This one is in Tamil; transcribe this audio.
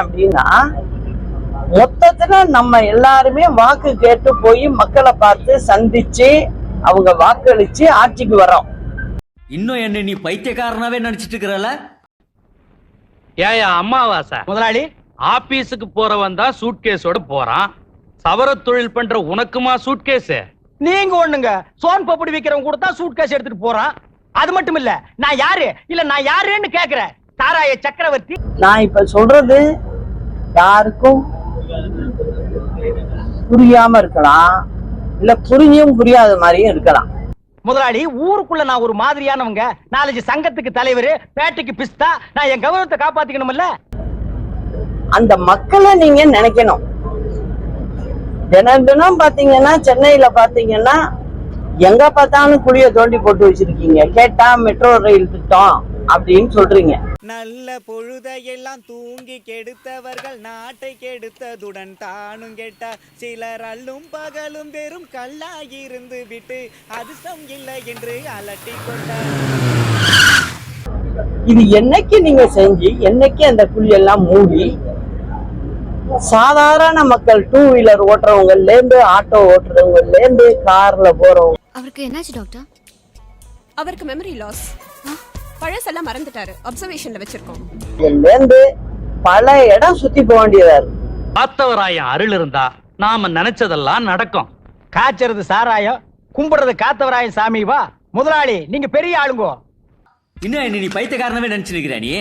அப்படின்னா மொத்தத்துல நம்ம எல்லாருமே வாக்கு கேட்டு போய் மக்களை பார்த்து சந்திச்சு அவங்க வாக்களிச்சு ஆட்சிக்கு வரோம். இன்னும் என்ன நீ பைத்தியக்காரனாவே நினைச்சிட்டு இருக்கிறல? ஏயா அம்மாவாசை முதலாளி, ஆபீஸுக்கு போறவன் தான் சூட்கேஸோட போறான். சவர தொழில் பண்ற உனக்குமா சூட்கேஸ்? நீங்க ஒண்ணுங்க சோன் பப்படி விக்கிறவங்க கூட தான் சூட்கேஸ் எடுத்துட்டு போறான். அது மட்டும் இல்ல, நான் யாருன்னு கேக்குறேன். தாராய சக்கரவர்த்தி. நான் இப்ப சொல்றது யாருக்கும் புரியாம இருக்கலாம், இல்ல புரிஞ்சும் புரியாத மாதிரியும் இருக்கலாம். முதலாளி, ஊருக்குள்ள நான் ஒரு மாதிரியானவங்க, 4 சங்கத்துக்கு தலைவர், பேட்டைக்கு பிஸ்தா, நான் என் கௌரவத்தை காப்பாத்திக்கணும்ல. அந்த மக்களை நீங்க நினைக்கணும். தினம் தினம் பாத்தீங்கன்னா சென்னையில பாத்தீங்கன்னா எங்க பார்த்தாலும் குழிய தோண்டி போட்டு வச்சிருக்கீங்க. கேட்டா மெட்ரோ ரயில் திட்டம் அப்படின்னு சொல்றீங்க. நல்ல பொழுதையெல்லாம் தூங்கி கெடுத்தவர்கள் நாட்டை கெடுத்ததுடன் தானும் கெட்டார். சிலர் அல்லும் பகலும் வெறும் கல்லாயிருந்து விட்டு அதிர்ஷ்டம் இல்லை என்று அலட்டி கொண்டார். இது என்னைக்கு நீங்க செஞ்சு என்னைக்கு அந்த குழியெல்லாம் மூடி சாதாரண மக்கள் 2 வீலர் ஓட்டுறவங்கல இருந்து ஆட்டோ ஓட்டுறவங்கல இருந்து கார்ல போறவங்க. அவருக்கு என்னாச்சு டாக்டர்? அவருக்கு மெமரி லாஸ். பழசெல்லாம் மறந்துட்டாரு. அப்சர்வேஷன்ல வச்சிருக்கோம். இதுல இருந்து பல இடம் சுத்தி போக வேண்டியதா இருக்கு. காத்தவராயன் அருள் இருந்தா நாம நினைச்சதெல்லாம் நடக்கும். காய்ச்சறது சாராயம், கும்பிடுறது காத்தவராயன் சாமி. வா முதலாளி, நீங்க பெரிய ஆளுங்கோ. இன்னும் என்ன நீ பைத்தியக்காரனாவே நினைச்சிட்டு இருக்கிற நீ?